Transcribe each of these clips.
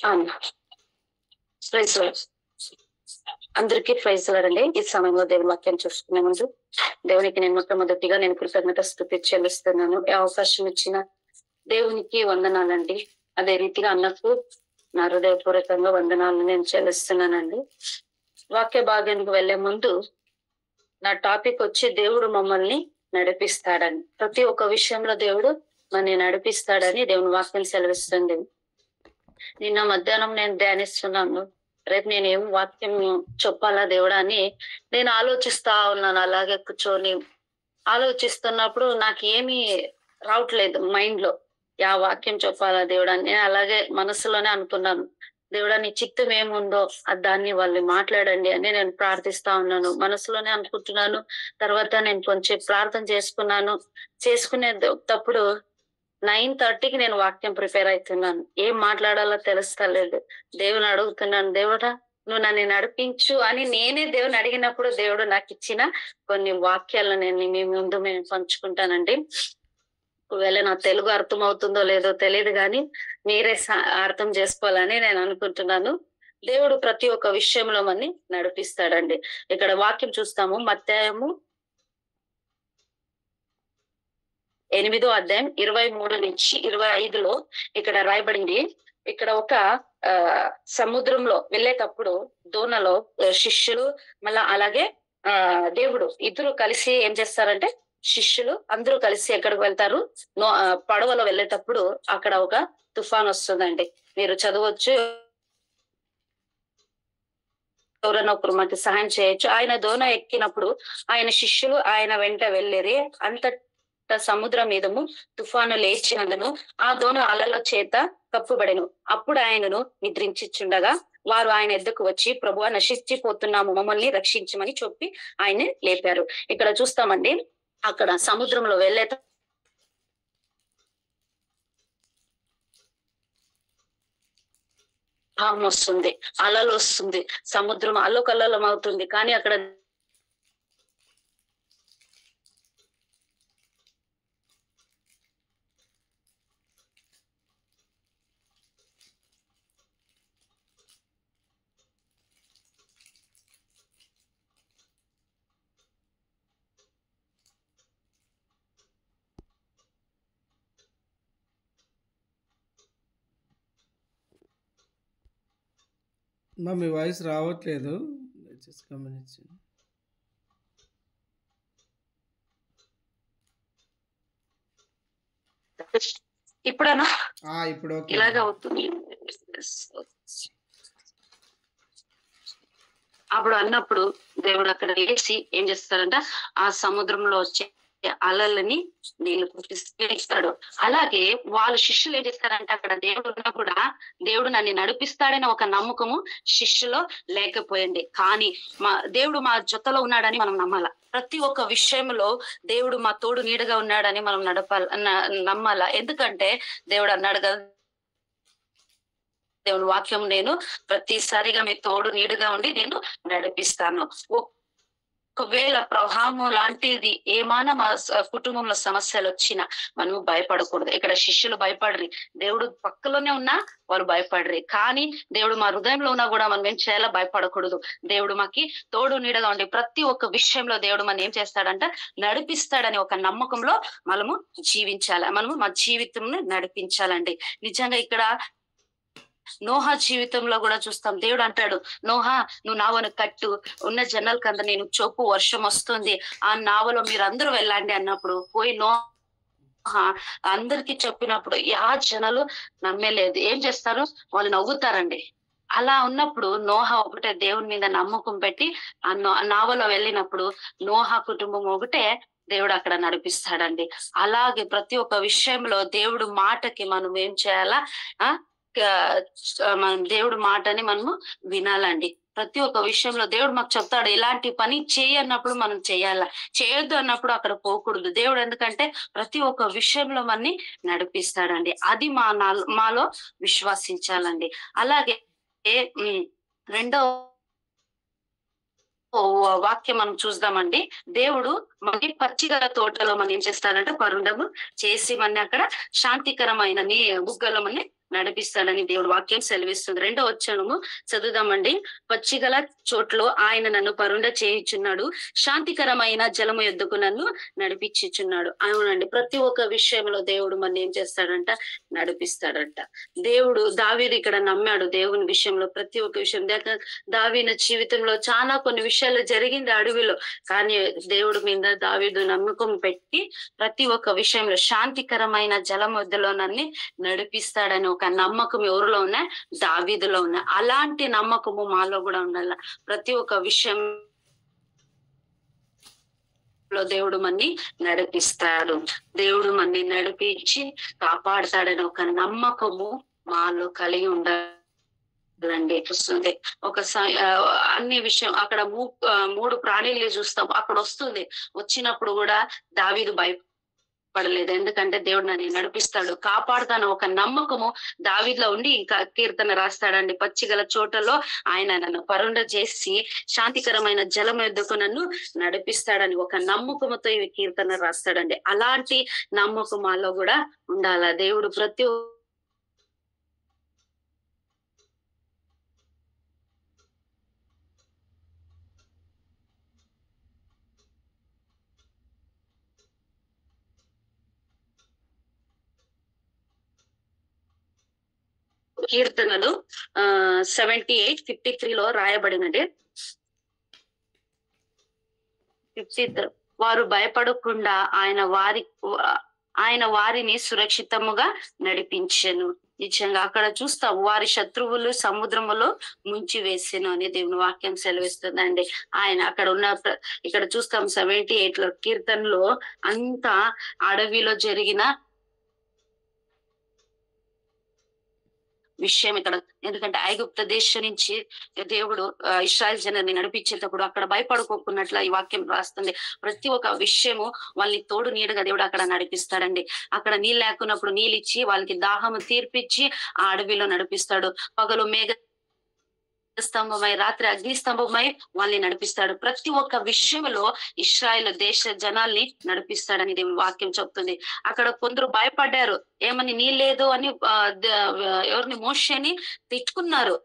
అవును. Praise Lord. అందరికీ praise Lord అండి. ఈ సమయంలో దేవుని వాక్యం చూసుకునే ముందు దేవునికి నేను మొట్టమొదటిగా కృతజ్ఞత స్తుతి చెల్లిస్తున్నాను. ఈ అవకాశం ఇచ్చిన దేవునికి వందనాలండి. అదే రీతిగా అన్నకు నా హృదయపూర్వకంగా వందనాలు నేను చెల్లిస్తున్నానండి. వాక్య భాగానికి వెళ్లే ముందు నా టాపిక్ వచ్చి దేవుడు మమ్మల్ని నడిపిస్తాడని. ప్రతి ఒక్క విషయంలో దేవుడు మనల్ని నడిపిస్తాడని దేవుని వాక్యం సెలవిస్తుంది. నిన్న మధ్యాహ్నం నేను ధ్యానిస్తున్నాను. రేపు నేను ఏం వాక్యం చెప్పాలా దేవుడా అని నేను ఆలోచిస్తా ఉన్నాను. అలాగే కూర్చొని ఆలోచిస్తున్నప్పుడు నాకు ఏమీ రావట్లేదు మైండ్ లో. యా వాక్యం చెప్పాలా దేవుడా అని నేను అలాగే మనసులోనే అనుకున్నాను. దేవుడా నీ చిత్తం ఏముందో దాన్ని వాళ్ళు మాట్లాడండి అని నేను ప్రార్థిస్తా ఉన్నాను. మనసులోనే అనుకుంటున్నాను. తర్వాత నేను కొంచెం ప్రార్థన చేసుకునేటప్పుడు 9:30కి నేను వాక్యం ప్రిపేర్ అవుతున్నాను. ఏం మాట్లాడాలో తెలుస్తలేదు. దేవుని అడుగుతున్నాను, దేవుడా నువ్వు నన్ను నడిపించు అని నేనే దేవుని అడిగినప్పుడు దేవుడు నాకు ఇచ్చిన కొన్ని వాక్యాలను నేను మీ ముందు మేము పంచుకుంటానండి. ఒకవేళ నా తెలుగు అర్థం అవుతుందో లేదో తెలియదు కానీ మీరే అర్థం చేసుకోవాలని నేను అనుకుంటున్నాను. దేవుడు ప్రతి ఒక్క విషయంలో మనని నడిపిస్తాడండి. ఇక్కడ వాక్యం చూస్తాము. మత్తయి 8వ అధ్యాయం 23 నుంచి 25లో ఇక్కడ రాయబడింది. ఇక్కడ ఒక సముద్రంలో వెళ్ళేటప్పుడు దోణలో శిష్యులు మళ్ళా అలాగే దేవుడు ఇద్దరు కలిసి ఏం చేస్తారంటే శిష్యులు అందరూ కలిసి ఎక్కడికి వెళ్తారు, పడవలో వెళ్ళేటప్పుడు అక్కడ ఒక తుఫాన్ వస్తుందండి. మీరు చదవచ్చు, ఎవరైనా ఒకరు మనకి సహాయం చేయొచ్చు. ఆయన దోణ ఎక్కినప్పుడు ఆయన శిష్యులు ఆయన వెంట వెళ్ళిరి. అంత సముద్రం మీదము తుఫాను లేచినందును ఆ దోణ అలల చేత కప్పుబడెను. అప్పుడు ఆయనను నిద్రించుచుండగా వారు ఆయన ఎద్దకు వచ్చి, ప్రభువా నశించిపోతున్నాము, మమ్మల్ని రక్షించమని చెప్పి ఆయన్ని లేపారు. ఇక్కడ చూస్తామండి, అక్కడ సముద్రంలో వెళ్ళే వస్తుంది, అలలు వస్తుంది, సముద్రం అల్లకల్లోలం అవుతుంది. కానీ అక్కడ మీ వాయిస్ రావట్లేదు, దయచేసి గమనించండి. ఇప్పుడేనా? ఇప్పుడు ఇలాగ అవుతుంది. అప్పుడు అన్నప్పుడు దేవుడు అక్కడ లేచి ఏం చేస్తాడంట, ఆ సముద్రంలో వచ్చే అలలని నీళ్లు పుట్టిస్తాడు. అలాగే వాళ్ళ శిష్యులు ఏం చేస్తారంటే అక్కడ దేవుడు ఉన్నా కూడా దేవుడు నన్ను నడిపిస్తాడని ఒక నమ్మకము శిష్యులో లేకపోయింది. కానీ దేవుడు మా జొత్తలో ఉన్నాడని మనం నమ్మాల. ప్రతి ఒక్క విషయంలో దేవుడు మా తోడు నీడగా ఉన్నాడని మనం నమ్మాల. ఎందుకంటే దేవుడు అన్నాడు కదా, దేవుని వాక్యం నేను ప్రతిసారిగా మీ తోడు నీడుగా ఉండి నేను నడిపిస్తాను. ఒకవేళ ప్రవాహము లాంటిది ఏమైనా మా కుటుంబంలో సమస్యలు వచ్చినా మనము భయపడకూడదు. ఇక్కడ శిష్యులు భయపడరి, దేవుడు పక్కలోనే ఉన్నా వాళ్ళు భయపడరి. కానీ దేవుడు మా హృదయంలో ఉన్నా కూడా మనం ఏం చేయాలో భయపడకూడదు. దేవుడు మాకి తోడు నీడగా ఉండి ప్రతి ఒక్క విషయంలో దేవుడు మనం ఏం చేస్తాడంటే నడిపిస్తాడని ఒక నమ్మకంలో మనము జీవించాలి. మనము మా జీవితంని నడిపించాలండి. నిజంగా ఇక్కడ నోహా జీవితంలో కూడా చూస్తాం. దేవుడు అంటాడు, నోహా నువ్వు నావను కట్టు, ఉన్న జనాలకంత నేను చొప్పు, వర్షం వస్తుంది, ఆ నావలో మీరు అందరూ వెళ్ళండి అన్నప్పుడు పోయి నోహా అందరికి చెప్పినప్పుడు జనాలు నమ్మలేదు. ఏం చేస్తారు, వాళ్ళు నవ్వుతారండి. అలా ఉన్నప్పుడు నోహా ఒకటే దేవుని మీద నమ్మకం పెట్టి ఆ నావలో వెళ్ళినప్పుడు నోహా కుటుంబం ఒకటే దేవుడు అక్కడ నడిపిస్తాడండి. అలాగే ప్రతి ఒక్క విషయంలో దేవుడు మాటకి మనం ఏం చేయాలా, మనం దేవుడు మాటని మనము వినాలండి. ప్రతి ఒక్క విషయంలో దేవుడు మాకు చెప్తాడు, ఇలాంటి పని చేయన్నప్పుడు మనం చేయాల, చేయొద్దు అన్నప్పుడు అక్కడ పోకూడదు. దేవుడు ఎందుకంటే ప్రతి ఒక్క విషయంలో మనని నడిపిస్తాడండి. అది మాలో విశ్వాసించాలండి. అలాగే రెండో వాక్యం మనం చూద్దామండి. దేవుడు మనకి పచ్చిగల తోటలో మనం ఏం చేస్తాడంటే పరుండము చేసి మన అక్కడ శాంతికరమైన బుగ్గలో మన నడిపిస్తాడని దేవుడు వాక్యం సెలవిస్తుంది. 2వ వచనము చదువుదామండి. పచ్చిగల చోట్లో ఆయన నన్ను పరుండ చేయుచున్నాడు, శాంతికరమైన జలము యొద్దకు నన్ను నడిపించుచున్నాడు. అవునండి, ప్రతి ఒక్క విషయంలో దేవుడు మన ఏం చేస్తాడంట, నడిపిస్తాడంట. దేవుడు దావీదు ఇక్కడ నమ్మాడు దేవుని విషయంలో. ప్రతి ఒక్క విషయం దావీదు జీవితంలో చాలా కొన్ని విషయాలు జరిగింది అడవిలో, కానీ దేవుడి మీద దావీదు నమ్మకం పెట్టి ప్రతి ఒక్క విషయంలో శాంతికరమైన జలం వద్దలో నన్ను నడిపిస్తాడని ఒక నమ్మకం ఎవరిలో ఉన్నాయి, దావీదులో ఉన్నాయి. అలాంటి నమ్మకము మాలో కూడా ఉండాలి. ప్రతి ఒక్క విషయం దేవుడు మన్ని నడిపిస్తాడు, దేవుడు మన్ని నడిపించి కాపాడతాడని ఒక నమ్మకము మాలో కలిగి ఉండాలండి. వస్తుంది ఒకసారి అన్ని విషయం అక్కడ 3 ప్రాణులు చూస్తాం, అక్కడ వస్తుంది. వచ్చినప్పుడు కూడా దావీదు భయపడలేదు, ఎందుకంటే దేవుడు నన్ను నడిపిస్తాడు, కాపాడుతాను ఒక నమ్మకము దావీదులో ఉండి ఇంకా కీర్తన రాస్తాడండి. పచ్చిగల చోటలో ఆయన నన్ను పరుండ చేసి శాంతికరమైన జలం యొద్దకు నన్ను నడిపిస్తాడని ఒక నమ్మకముతో ఈ కీర్తన రాస్తాడండి. అలాంటి నమ్మకం మాలో కూడా ఉండాల. దేవుడు ప్రతి కీర్తనలు 78:53 రాయబడినది. 53 వారు భయపడకుండా ఆయన వారిని సురక్షితముగా నడిపించెను. నిజంగా అక్కడ చూస్తాం, వారి శత్రువులు సముద్రములో ముంచి వేసెను అని దేవుని వాక్యం సెలవిస్తుందండి. ఆయన అక్కడ ఉన్న ఇక్కడ చూస్తాం 78 కీర్తనలో అంతా అడవిలో జరిగిన విషయం ఇక్కడ. ఎందుకంటే ఐగుప్త దేశం నుంచి దేవుడు ఇశ్రాయేల్ జనాన్ని నడిపించేటప్పుడు అక్కడ భయపడుకోకున్నట్ల ఈ వాక్యం రాస్తుంది. ప్రతి ఒక్క విషయము వాళ్ళని తోడు నీడగా దేవుడు అక్కడ నడిపిస్తాడండి. అక్కడ నీళ్ళు లేకున్నప్పుడు నీళ్ళు ఇచ్చి వాళ్ళకి దాహము తీర్పిచ్చి ఆ అడవిలో నడిపిస్తాడు. పగలు మేఘ స్తంభమై రాత్రి అగ్ని స్తంభమై వాళ్ళని నడిపిస్తాడు. ప్రతి ఒక్క విషయంలో ఇశ్రాయేల్ దేశ జనాల్ని నడిపిస్తాడని దేవుని వాక్యం చెప్తుంది. అక్కడ కొందరు భయపడ్డారు, ఏమని నీళ్ళు లేదు అని ఎవరిని మోషేని తిట్టుకున్నారు.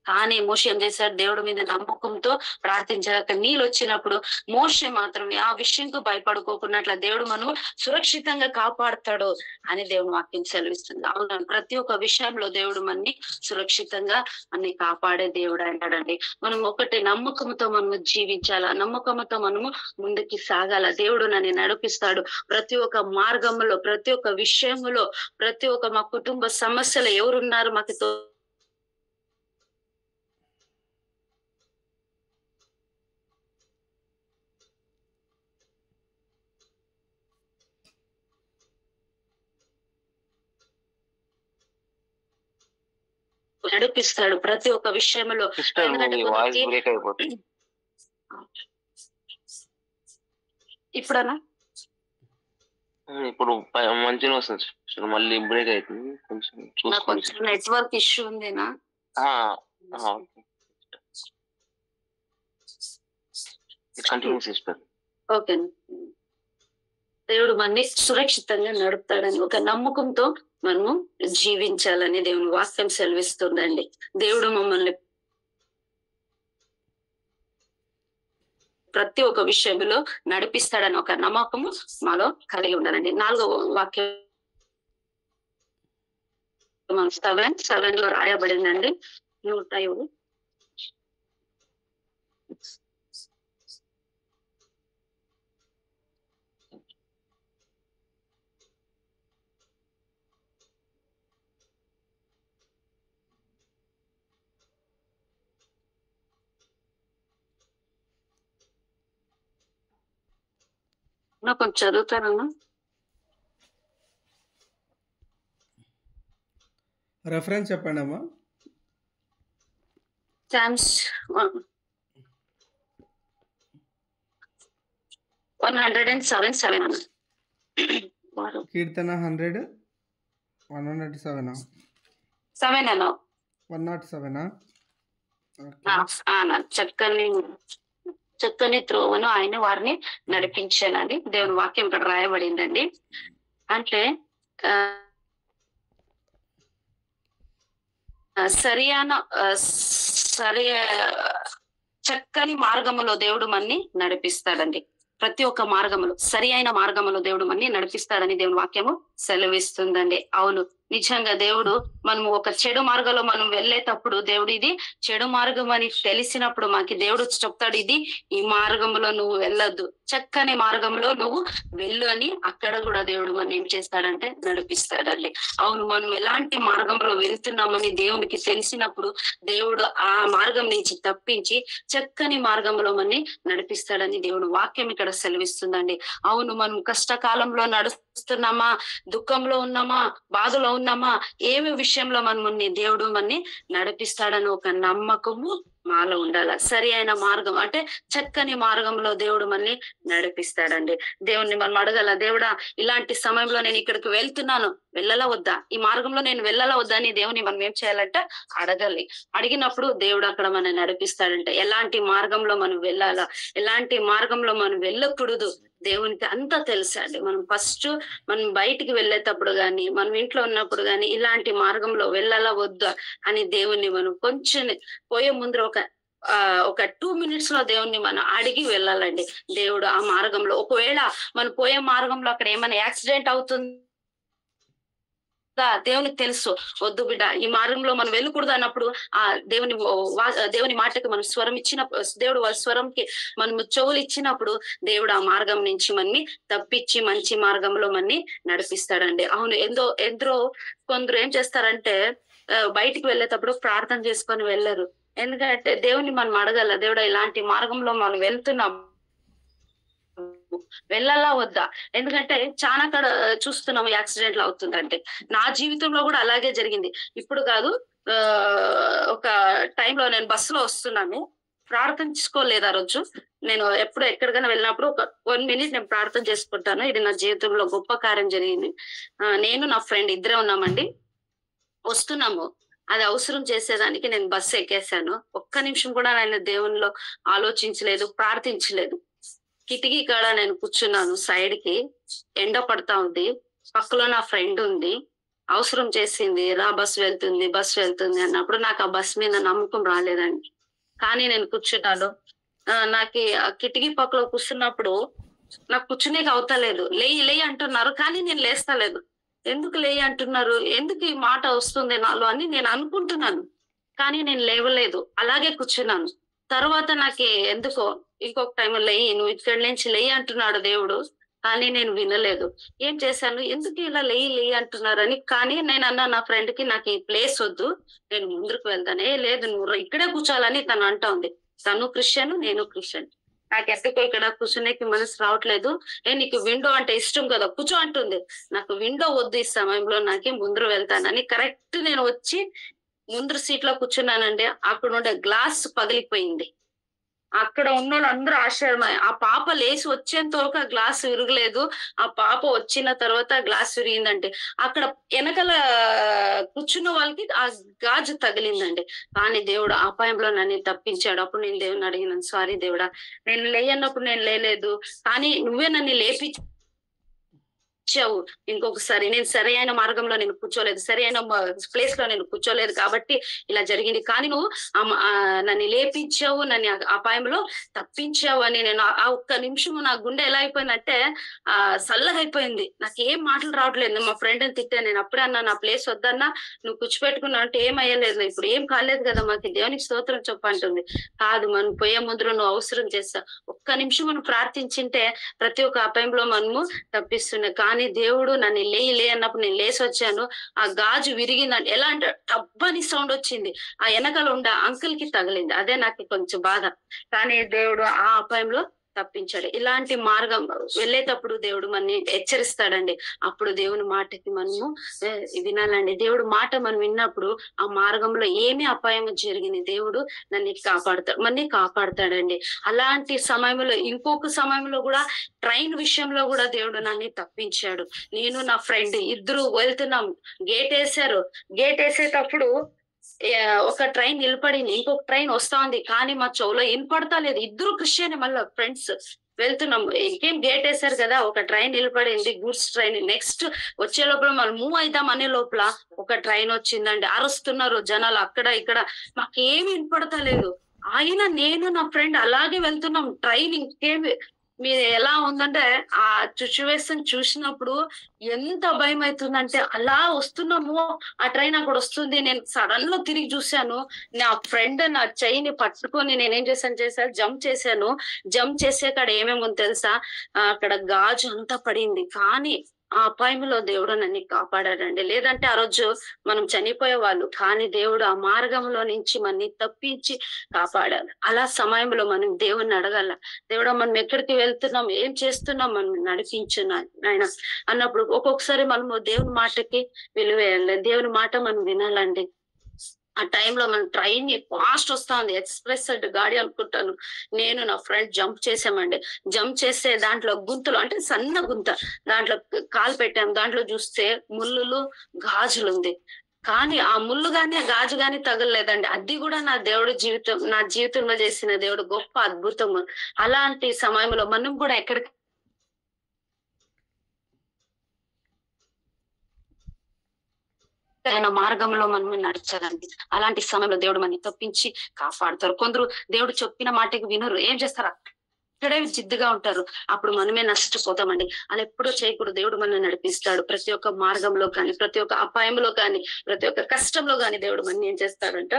కానీ మోషే ఏం చేశాడు, దేవుడి మీద నమ్మకంతో ప్రార్థించాక నీళ్ళు వచ్చినప్పుడు మోషే మాత్రమే ఆ విషయంకు భయపడుకోకున్నట్ల దేవుడు మనం సురక్షితంగా కాపాడుతాడు అని దేవుని వాక్యం సెలవిస్తుంది. అవును, ప్రతి ఒక్క విషయంలో దేవుడు మనని సురక్షితంగా అన్ని కాపాడే దేవుడు అంటాడండి. మనం ఒకటి నమ్మకంతో మనము జీవించాల, నమ్మకంతో మనము ముందుకి సాగాల. దేవుడు నన్ను నడిపిస్తాడు ప్రతి ఒక్క మార్గంలో, ప్రతి ఒక్క విషయంలో, ప్రతి ఒక్క మా కుటుంబ సమస్యలు ఎవరున్నారు మాకు నడిపిస్తాడు ప్రతి ఒక్క విషయంలో. ఇప్పుడన్నా ఇప్పుడు మంచిగా వస్తుంది, మళ్ళీ బ్రేక్ అవుతుంది, కొంచెం నెట్వర్క్ ఇష్యూ ఉందేనా? ఓకే. దేవుడు మనని సురక్షితంగా నడుపుతాడని ఒక నమ్మకంతో మనము జీవించాలని దేవుని వాక్యం సెలవిస్తుందండి. దేవుడు మమ్మల్ని ప్రతి ఒక్క విషయంలో నడిపిస్తాడని ఒక నమ్మకము మాలో కలిగి ఉండాలండి. 4వ వాక్యం 7 రాయబడిందండి. 107. కొంచెం చదువుతానన్నా. రెఫరెన్స్ చెప్పండి అమ్మా. Psalms 107. కీర్తన 107 107 చక్కని త్రోవను ఆయన వారిని నడిపించాలని దేవుని వాక్యం ఇక్కడ రాయబడిందండి. అంటే సరియైన సరి చక్కని మార్గములో దేవుడు మన్ని నడిపిస్తాడండి. ప్రతి ఒక్క మార్గములో సరి అయిన మార్గములో దేవుడు మన్ని నడిపిస్తాడని దేవుని వాక్యము సెలవిస్తుందండి. అవును, నిజంగా దేవుడు మనము ఒక చెడు మార్గంలో మనం వెళ్ళేటప్పుడు దేవుడు ఇది చెడు మార్గం అని తెలిసినప్పుడు మాకి దేవుడు చెప్తాడు, ఇది ఈ మార్గంలో నువ్వు వెళ్ళొద్దు, చక్కని మార్గంలో నువ్వు వెళ్ళు అని అక్కడ కూడా దేవుడు మనం ఏం చేస్తాడంటే నడిపిస్తాడండి. అవును, మనం ఎలాంటి మార్గంలో వెళ్తున్నామని దేవునికి తెలిసినప్పుడు దేవుడు ఆ మార్గం నుంచి తప్పించి చక్కని మార్గంలో మనని నడిపిస్తాడని దేవుడు వాక్యం ఇక్కడ సెలవిస్తుందండి. అవును, మనం కష్టకాలంలో నడుస్తున్నామా, దుఃఖంలో ఉన్నామా, బాధలో ఉన్నామా, ఏమి విషయంలో మనల్ని దేవుడు మనని నడిపిస్తాడని ఒక నమ్మకము మాలో ఉండాల. సరి అయిన మార్గం అంటే చక్కని మార్గంలో దేవుడు మనల్ని నడిపిస్తాడండి. దేవుణ్ణి మనం అడగాల, దేవుడా ఇలాంటి సమయంలో నేను ఇక్కడికి వెళ్తున్నాను, వెళ్ళలా వద్దా, ఈ మార్గంలో నేను వెళ్ళలా వద్దా అని దేవుని మనం ఏం చేయాలంటే అడగాలి. అడిగినప్పుడు దేవుడు అక్కడ మనం నడిపిస్తాడంటే ఎలాంటి మార్గంలో మనం వెళ్ళాలా, ఎలాంటి మార్గంలో మనం వెళ్ళకూడదు దేవునికి అంతా తెలుసా అండి. మనం ఫస్ట్ మనం బయటికి వెళ్ళేటప్పుడు గాని, మనం ఇంట్లో ఉన్నప్పుడు గాని ఇలాంటి మార్గంలో వెళ్ళాలా వద్దా అని దేవుణ్ణి మనం కొంచెం పోయే ముందర ఒక 2 minutes లో దేవుణ్ణి మనం అడిగి వెళ్ళాలండి. దేవుడు ఆ మార్గంలో ఒకవేళ మనం పోయే మార్గంలో అక్కడ ఏమైనా యాక్సిడెంట్ అవుతుందా దేవునికి తెలుసు, వద్దు బిడ్డ ఈ మార్గంలో మనం వెళ్ళకూడదు అన్నప్పుడు ఆ దేవుని మాటకి మనం స్వరం ఇచ్చినప్పుడు, దేవుడు వాళ్ళ స్వరంకి మనం చెవులు ఇచ్చినప్పుడు దేవుడు ఆ మార్గం నుంచి మనని తప్పించి మంచి మార్గంలో మనని నడిపిస్తాడండి. అవును, ఎందరో కొందరు ఏం చేస్తారంటే బయటికి వెళ్ళేటప్పుడు ప్రార్థన చేసుకొని వెళ్ళరు. ఎందుకంటే దేవుని మనం అడగాల, దేవుడా ఇలాంటి మార్గంలో మనం వెళ్తున్నాం, వెళ్ళాలా వద్దా. ఎందుకంటే చాలా కడ చూస్తున్నాము యాక్సిడెంట్లు అవుతుందంటే, నా జీవితంలో కూడా అలాగే జరిగింది. ఇప్పుడు కాదు, ఒక టైంలో నేను బస్సులో వస్తున్నాను, ప్రార్థించుకోలేదు ఆ రోజు. నేను ఎప్పుడు ఎక్కడికైనా వెళ్ళినప్పుడు ఒక 1 minute నేను ప్రార్థన చేసుకుంటాను. ఇది నా జీవితంలో గొప్ప కార్యం జరిగింది. నేను నా ఫ్రెండ్ ఇద్దరే ఉన్నామండి, వస్తున్నాము. అది అవసరం చేసేదానికి నేను బస్సు ఎక్కేసాను. ఒక్క నిమిషం కూడా నేను దేవునిలో ఆలోచించలేదు, ప్రార్థించలేదు. కిటికీ కాడ నేను కూర్చున్నాను, సైడ్ కి ఎండ పడతా ఉంది, పక్కలో నా ఫ్రెండ్ ఉంది, అవసరం చేసింది, రా బస్సు వెళ్తుంది అన్నప్పుడు నాకు ఆ బస్ మీద నమ్మకం రాలేదండి. కానీ నేను కూర్చున్నాను. నాకు ఆ కిటికీ పక్కలో కూర్చున్నప్పుడు నాకు కూర్చునేకి అవుతలేదు. లేయి అంటున్నారు, కానీ నేను లేస్తలేదు. ఎందుకు లేయి అంటున్నారు, ఎందుకు ఈ మాట వస్తుంది నాలో అని నేను అనుకుంటున్నాను, కానీ నేను లేవలేదు, అలాగే కూర్చున్నాను. తర్వాత నాకు ఎందుకో ఇంకొక టైం నువ్వు ఇక్కడి నుంచి లేయి అంటున్నాడు దేవుడు, కానీ నేను వినలేదు. ఏం చేశాను, ఎందుకు ఇలా లేయి అంటున్నారని. కానీ నేను అన్నా నా ఫ్రెండ్ కి, నాకు ఈ ప్లేస్ వద్దు, నేను ముందుకు వెళ్తాను. లేదు నువ్వు ఇక్కడే కూర్చోాలని తను అంటా ఉంది. తను క్రిస్టియన్, నేను క్రిస్టియన్. నాకు ఎందుకో ఇక్కడ కూర్చునేకి మనసు రావట్లేదు. నీకు విండో అంటే ఇష్టం కదా, కూర్చో అంటుంది. నాకు విండో వద్దు ఈ సమయంలో, నాకే ముందు వెళ్తానని కరెక్ట్ నేను వచ్చి ముందు సీట్ లో కూర్చున్నానండి. అక్కడ ఉండే గ్లాస్ పగిలిపోయింది. అక్కడ ఉన్న వాళ్ళు అందరూ ఆశ్చర్యమై, ఆ పాప లేచి వచ్చేంత వరకు ఆ గ్లాస్ విరగలేదు. ఆ పాప వచ్చిన తర్వాత గ్లాస్ విరిగిందండి. అక్కడ వెనకాల కూర్చున్న వాళ్ళకి ఆ గాజు తగిలిందండి. కానీ దేవుడు అపాయంలో నన్ను తప్పించాడు. అప్పుడు నేను దేవుని అడిగినాను, సారీ దేవుడా, నేను లేనప్పుడు నేను లేలేదు, కానీ నువ్వే నన్ను లేపించావు. ఇంకొకసారి నేను సరైన మార్గంలో నేను కూర్చోలేదు, సరైన ప్లేస్ లో నేను కూర్చోలేదు కాబట్టి ఇలా జరిగింది. కానీ నువ్వు నన్ను లేపించావు, నన్ను అపాయంలో తప్పించావు అని నేను ఆ ఒక్క నిమిషము నా గుండె ఎలా అయిపోయిందంటే సల్లగా అయిపోయింది. నాకు ఏం మాటలు రావట్లేదు. మా ఫ్రెండ్ అని తిట్టాను. నేను అప్పుడే అన్నా, నా ప్లేస్ వద్దన్నా, నువ్వు కూర్చోపెట్టుకున్నావు అంటే ఏం అయ్యలేదు, ఇప్పుడు ఏం కాలేదు కదా, మాకు దేవునికి స్తోత్రం చెప్పంటుంది. కాదు, మనం పోయే ముందు నువ్వు అవసరం చేస్తా, ఒక్క నిమిషం మనం ప్రార్థించింటే ప్రతి ఒక్క అపాయంలో మనము తప్పిస్తున్నాయి. కానీ దేవుడు నన్ను లే అన్నప్పుడు నేను లేసి వచ్చాను. ఆ గాజు విరిగిందంటే ఎలా అంటే టబ్బని సౌండ్ వచ్చింది. ఆ వెనకాల ఉండే అంకుల్ కి తగిలింది. అదే నాకు కొంచెం బాధ. కానీ దేవుడు ఆ అపాయంలో తప్పించాడు. ఇలాంటి మార్గం వెళ్ళేటప్పుడు దేవుడు మనని హెచ్చరిస్తాడండి. అప్పుడు దేవుని మాటకి మనము వినాలండి. దేవుడు మాట మనం విన్నప్పుడు ఆ మార్గంలో ఏమి అపాయం జరిగింది, దేవుడు మనని కాపాడతాడండి. అలాంటి సమయంలో ఇంకొక సమయంలో కూడా ట్రైన్ విషయంలో కూడా దేవుడు నన్ను తప్పించాడు. నేను నా ఫ్రెండ్ ఇద్దరు వెళ్తున్నాం, గేట్ వేసేటప్పుడు ఒక ట్రైన్ నిలబడింది, ఇంకొక ట్రైన్ వస్తా ఉంది, కానీ మా చెవులో వినపడతా లేదు. ఇద్దరు క్రిస్టియన్, మళ్ళీ ఫ్రెండ్స్. వెళ్తున్నాం. ఇంకేం గేట్ వేశారు కదా, ఒక ట్రైన్ నిలబడింది, గూడ్స్ ట్రైన్. నెక్స్ట్ వచ్చే లోపల మనం మూవ్ అయిద్దాం అనే లోపల ఒక ట్రైన్ వచ్చిందండి. అరుస్తున్నారు జనాలు అక్కడ ఇక్కడ. మాకేమి వినపడతలేదు. నేను నా ఫ్రెండ్ అలాగే వెళ్తున్నాం. ట్రైన్ ఇంకేమి మీరు ఎలా ఉందంటే ఆ సిచ్యువేషన్ చూసినప్పుడు ఎంత భయం అవుతుందంటే, అలా వస్తున్నాము, ఆ ట్రైన్ అక్కడ వస్తుంది. నేను సడన్ లో తిరిగి చూశాను. నా ఫ్రెండ్ నా చెయ్యిని పట్టుకొని నేనేం చేశాను జంప్ చేశాను. జంప్ చేసే కాడ ఏమేమి ఉంది తెలుసా? అక్కడ గాజు అంతా పడింది. కానీ ఆ అపాయంలో దేవుడు నన్ను కాపాడాడండి. లేదంటే ఆ రోజు మనం చనిపోయేవాళ్ళు. కానీ దేవుడు ఆ మార్గంలో నుంచి మనని తప్పించి కాపాడాడు. అలా సమయంలో మనం దేవుణ్ణి అడగాల. దేవుడా, మనం ఎక్కడికి వెళ్తున్నాం, ఏం చేస్తున్నాం, మనం నడిపించు నాయన అన్నప్పుడు ఒక్కొక్కసారి మనము దేవుని మాటకి విలువేయాలి. దేవుని మాట మనం వినాలండి. ఆ టైంలో మనం ట్రైన్ ఫాస్ట్ వస్తా ఉంది, ఎక్స్ప్రెస్ గాడి అనుకుంటాను. నేను నా ఫ్రెండ్ జంప్ చేసామండి. జంప్ చేస్తే దాంట్లో గుంతలు, అంటే సన్న గుంత, దాంట్లో కాలు పెట్టాం. దాంట్లో చూస్తే ముళ్ళులు, గాజులు ఉంది. కానీ ఆ ముళ్ళు గాని ఆ గాజు గాని తగలలేదండి. అది కూడా నా జీవితంలో చేసిన దేవుడు గొప్ప అద్భుతము. అలాంటి సమయంలో మనం కూడా ఎక్కడికి ఆయన మార్గంలో మనం నడిచాలండి. అలాంటి సమయంలో దేవుడు మనని తప్పించి కాపాడుతారు. కొందరు దేవుడు చెప్పిన మాటకి వినరు. ఏం చేస్తారు? అక్కడే జిద్దుగా ఉంటారు. అప్పుడు మనమే నష్టపోతామండి. అలా ఎప్పుడూ చేయకూడదు. దేవుడు మనల్ని నడిపిస్తాడు. ప్రతి ఒక్క మార్గంలో కానీ, ప్రతి ఒక్క అపాయంలో కానీ, ప్రతి ఒక్క కష్టంలో కానీ దేవుడు మనని ఏం చేస్తాడంట?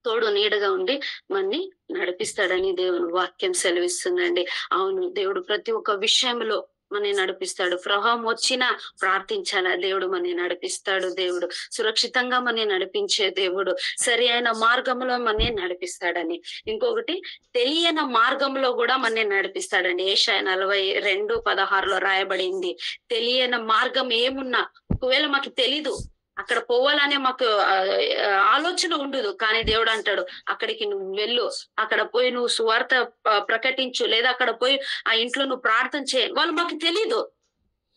తోడు నీడగా ఉండి మనని నడిపిస్తాడని దేవుని వాక్యం సెలవిస్తుందండి. అవును, దేవుడు ప్రతి ఒక్క విషయంలో మనని నడిపిస్తాడు. ప్రవాహం వచ్చినా ప్రార్థించాలా, దేవుడు మనని నడిపిస్తాడు. దేవుడు సురక్షితంగా మనని నడిపించే దేవుడు. సరి అయిన మార్గంలో మనని నడిపిస్తాడని. ఇంకొకటి, తెలియని మార్గంలో కూడా మనని నడిపిస్తాడండి. యెషయా 42:16 రాయబడింది. తెలియని మార్గం ఏమున్నా, ఒకవేళ మాకు తెలీదు, అక్కడ పోవాలనే మాకు ఆలోచన ఉండదు. కానీ దేవుడు అంటాడు, అక్కడికి నువ్వు వెళ్ళు, అక్కడ పోయి నువ్వు సువార్త ప్రకటించు, లేదా అక్కడ పోయి ఆ ఇంట్లో నువ్వు ప్రార్థన చేయి. వాళ్ళు మాకు తెలీదు,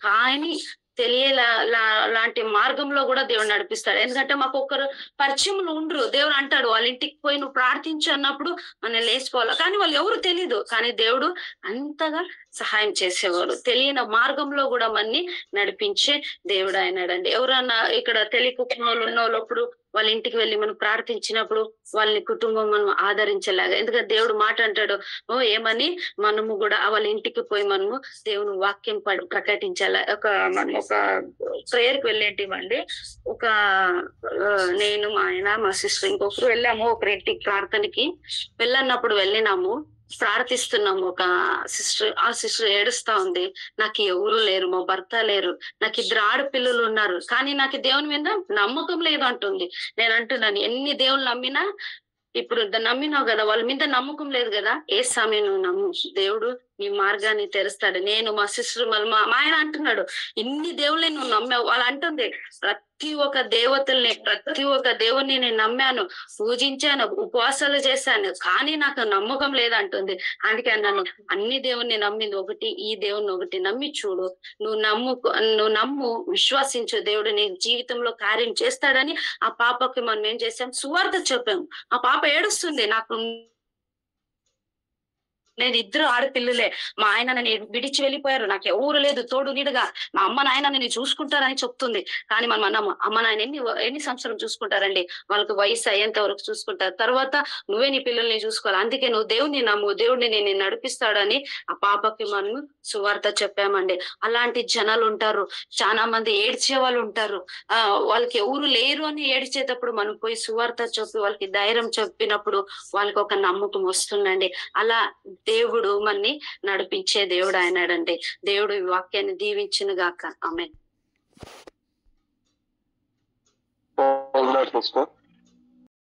కానీ లాంటి మార్గంలో కూడా దేవుడు నడిపిస్తాడు. ఎందుకంటే మాకు ఒకరు పరిచయములు ఉండరు. దేవుడు అంటాడు, వాళ్ళ ఇంటికి పోయి నువ్వు ప్రార్థించు అన్నప్పుడు మనం లేచిపోవాలి. కానీ వాళ్ళు ఎవరు తెలీదు, కానీ దేవుడు అంతగా సహాయం చేసేవాడు. తెలియని మార్గంలో కూడా మనని నడిపించే దేవుడు అయినాడండి. ఎవరన్నా ఇక్కడ తెలియకున్న వాళ్ళు ఉన్న వాళ్ళప్పుడు వాళ్ళ ఇంటికి వెళ్ళి మనం ప్రార్థించినప్పుడు వాళ్ళని కుటుంబం మనం ఆదరించలేగా. ఎందుకంటే దేవుడు మాట అంటాడు, ఏమని మనము కూడా వాళ్ళ ఇంటికి పోయి మనము దేవుని వాక్యం ప్రకటించాలి. మనం ఒక ప్రేయర్కి వెళ్ళేటివండి. నేను, మా ఆయన, మా సిస్టర్ ఇంకొకరు వెళ్ళాము ఒక ఇంటికి ప్రార్థనకి. వెళ్ళినాము, ప్రార్థిస్తున్నాము. ఒక సిస్టర్, ఆ సిస్టర్ ఏడుస్తా ఉంది, నాకు ఎవరు లేరు, మా భర్త లేరు, నాకు 2 ఆడపిల్లలు ఉన్నారు, కానీ నాకు దేవుని మీద నమ్మకం లేదు అంటుంది. నేను అంటున్నాను, ఎన్ని దేవుళ్ళు నమ్మినా, ఇప్పుడు నమ్మినావు కదా, వాళ్ళ మీద నమ్మకం లేదు కదా, ఏ సమయం నువ్వు నమ్ము, దేవుడు నీ మార్గాన్ని తెరుస్తాడు. నేను, మా సిస్టర్, మా ఆయన అంటున్నాడు, ఇన్ని దేవుళ్ళని నువ్వు నమ్మావు. వాళ్ళు అంటుంది, ప్రతి ఒక్క దేవతల్ని, ప్రతి ఒక్క దేవుణ్ణి నేను నమ్మాను, పూజించాను, ఉపవాసాలు చేశాను, కానీ నాకు నమ్మకం లేదంటుంది. అందుకే అన్నాను, అన్ని దేవుణ్ణి నమ్మింది ఒకటి, ఈ దేవుణ్ణి ఒకటి నమ్మి చూడు. నువ్వు నమ్ము, విశ్వాసించు, దేవుడు నీ జీవితంలో కార్యం చేస్తాడని ఆ పాపకి మనం ఏం చేసాం? సువార్త చెప్పాము. ఆ పాప ఏడుస్తుంది, నాకు నేను 2 ఆడపిల్లలే, మా ఆయన నన్ను విడిచి వెళ్ళిపోయారు, నాకు ఎవరు లేదు తోడు నీడుగా, మా అమ్మ నాయన నేను చూసుకుంటారని చెప్తుంది. కానీ మనం అన్నాము, అమ్మ నాయన ఎన్ని సంవత్సరాలు చూసుకుంటారండి, వాళ్ళకి వయసు అయ్యేంత వరకు చూసుకుంటారు, తర్వాత నువ్వే నీ పిల్లల్ని చూసుకోవాలి. అందుకే నువ్వు దేవుడిని నమ్ము, దేవుడిని నేను నడిపిస్తాడని ఆ పాపకి మనం సువార్త చెప్పామండి. అలాంటి జనాలు ఉంటారు, చాలా మంది ఏడ్చే వాళ్ళు ఉంటారు. వాళ్ళకి ఎవరు లేరు అని ఏడ్చేటప్పుడు మనం పోయి సువార్త చెప్పి వాళ్ళకి ధైర్యం చెప్పినప్పుడు వాళ్ళకి ఒక నమ్మకం వస్తుందండి. అలా దేవుడు మనని నడిపించే దేవుడు అయినాడండి. దేవుడు ఈ వాక్యాన్ని దీవించును గాక. ఆమేన్.